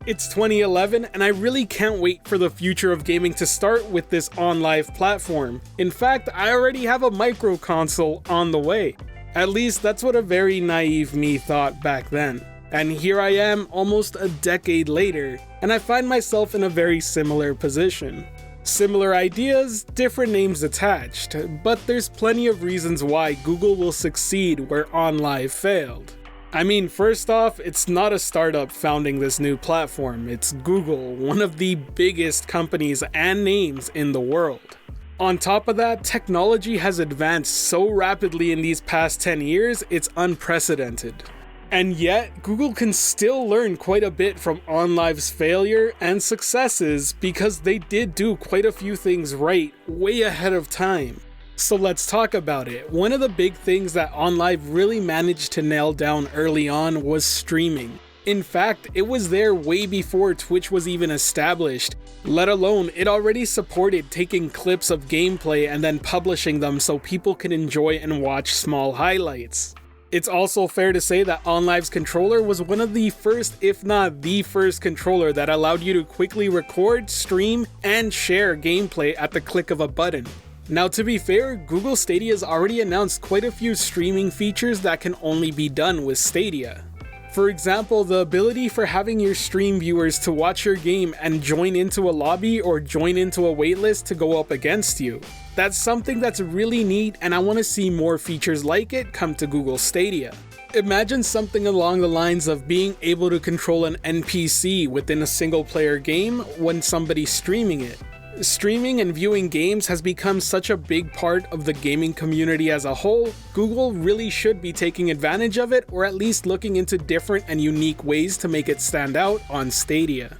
It's 2011, and I really can't wait for the future of gaming to start with this Onlive platform. In fact, I already have a micro console on the way. At least that's what a very naive me thought back then. And here I am almost a decade later, and I find myself in a very similar position. Similar ideas, different names attached, but there's plenty of reasons why Google will succeed where Onlive failed. I mean, first off, it's not a startup founding this new platform, it's Google, one of the biggest companies and names in the world. On top of that, technology has advanced so rapidly in these past 10 years, it's unprecedented. And yet, Google can still learn quite a bit from Onlive's failure and successes because they did do quite a few things right way ahead of time. So let's talk about it. One of the big things that Onlive really managed to nail down early on was streaming. In fact, it was there way before Twitch was even established, let alone it already supported taking clips of gameplay and then publishing them so people could enjoy and watch small highlights. It's also fair to say that Onlive's controller was one of the first, if not the first controller that allowed you to quickly record, stream, and share gameplay at the click of a button. Now, to be fair, Google Stadia has already announced quite a few streaming features that can only be done with Stadia. For example, the ability for having your stream viewers to watch your game and join into a lobby or join into a waitlist to go up against you. That's something that's really neat, and I want to see more features like it come to Google Stadia. Imagine something along the lines of being able to control an NPC within a single player game when somebody's streaming it. Streaming and viewing games has become such a big part of the gaming community as a whole. Google really should be taking advantage of it, or at least looking into different and unique ways to make it stand out on Stadia.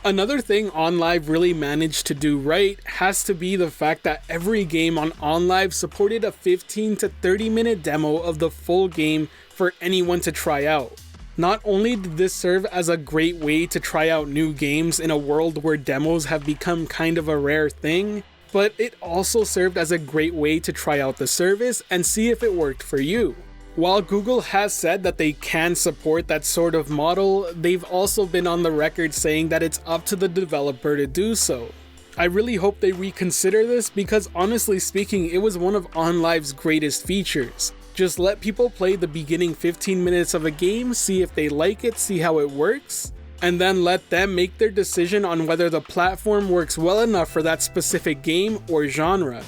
Another thing Onlive really managed to do right has to be the fact that every game on Onlive supported a 15 to 30 minute demo of the full game for anyone to try out. Not only did this serve as a great way to try out new games in a world where demos have become kind of a rare thing, but it also served as a great way to try out the service and see if it worked for you. While Google has said that they can support that sort of model, they've also been on the record saying that it's up to the developer to do so. I really hope they reconsider this because honestly speaking, it was one of Onlive's greatest features. Just let people play the beginning 15 minutes of a game, see if they like it, see how it works, and then let them make their decision on whether the platform works well enough for that specific game or genre.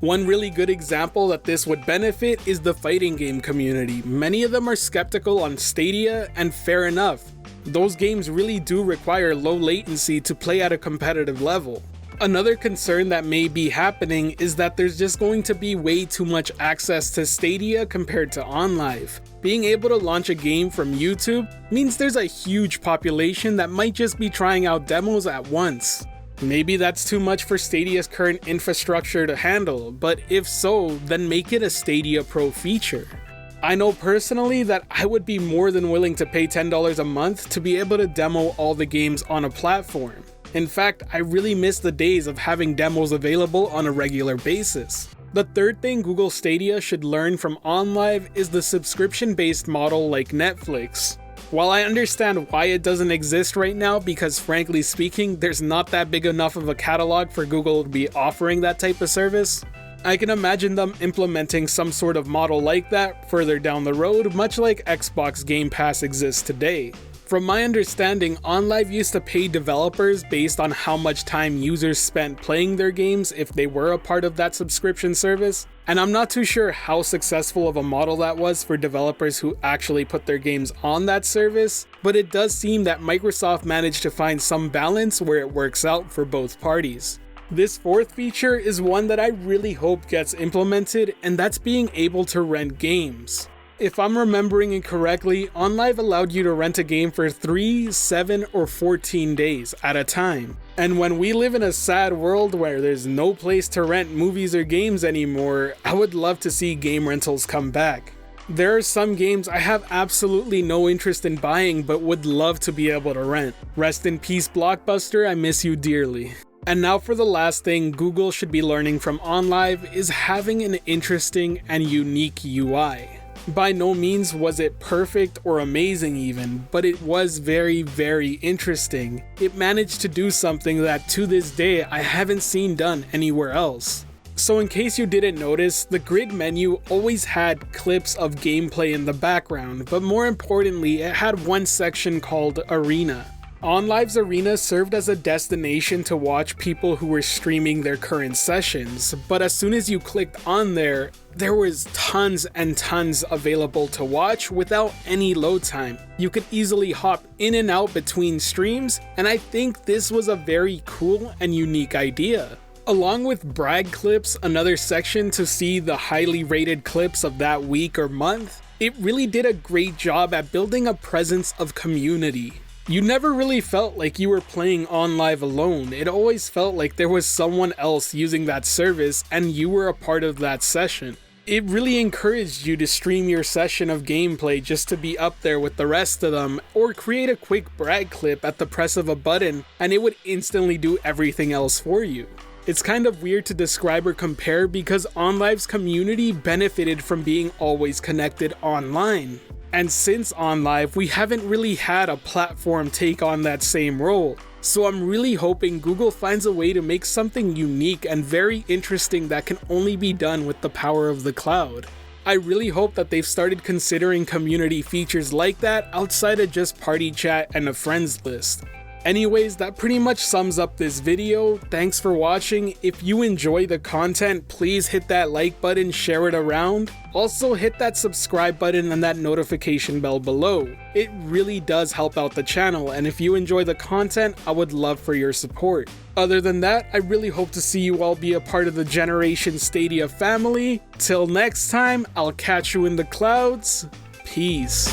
One really good example that this would benefit is the fighting game community. Many of them are skeptical on Stadia, and fair enough. Those games really do require low latency to play at a competitive level. Another concern that may be happening is that there's just going to be way too much access to Stadia compared to Onlive. Being able to launch a game from YouTube means there's a huge population that might just be trying out demos at once. Maybe that's too much for Stadia's current infrastructure to handle, but if so, then make it a Stadia Pro feature. I know personally that I would be more than willing to pay $10 a month to be able to demo all the games on a platform. In fact, I really miss the days of having demos available on a regular basis. The third thing Google Stadia should learn from Onlive is the subscription-based model like Netflix. While I understand why it doesn't exist right now, because frankly speaking, there's not that big enough of a catalog for Google to be offering that type of service, I can imagine them implementing some sort of model like that further down the road, much like Xbox Game Pass exists today. From my understanding, Onlive used to pay developers based on how much time users spent playing their games if they were a part of that subscription service, and I'm not too sure how successful of a model that was for developers who actually put their games on that service, but it does seem that Microsoft managed to find some balance where it works out for both parties. This fourth feature is one that I really hope gets implemented, and that's being able to rent games. If I'm remembering it correctly, Onlive allowed you to rent a game for 3, 7, or 14 days at a time. And when we live in a sad world where there's no place to rent movies or games anymore, I would love to see game rentals come back. There are some games I have absolutely no interest in buying but would love to be able to rent. Rest in peace, Blockbuster, I miss you dearly. And now for the last thing Google should be learning from Onlive is having an interesting and unique UI. By no means was it perfect or amazing even, but it was very, very interesting. It managed to do something that to this day I haven't seen done anywhere else. So in case you didn't notice, the grid menu always had clips of gameplay in the background, but more importantly, it had one section called Arena. Onlive's Arena served as a destination to watch people who were streaming their current sessions, but as soon as you clicked on there was tons and tons available to watch without any load time. You could easily hop in and out between streams, and I think this was a very cool and unique idea. Along with brag clips, another section to see the highly rated clips of that week or month, it really did a great job at building a presence of community. You never really felt like you were playing Onlive alone. It always felt like there was someone else using that service and you were a part of that session. It really encouraged you to stream your session of gameplay just to be up there with the rest of them, or create a quick brag clip at the press of a button and it would instantly do everything else for you. It's kind of weird to describe or compare because Onlive's community benefited from being always connected online. And since Onlive, we haven't really had a platform take on that same role. So I'm really hoping Google finds a way to make something unique and very interesting that can only be done with the power of the cloud. I really hope that they've started considering community features like that outside of just party chat and a friends list. Anyways, that pretty much sums up this video. Thanks for watching. If you enjoy the content, please hit that like button, share it around. Also hit that subscribe button and that notification bell below. It really does help out the channel, and if you enjoy the content, I would love for your support. Other than that, I really hope to see you all be a part of the Generation Stadia family. Till next time, I'll catch you in the clouds. Peace.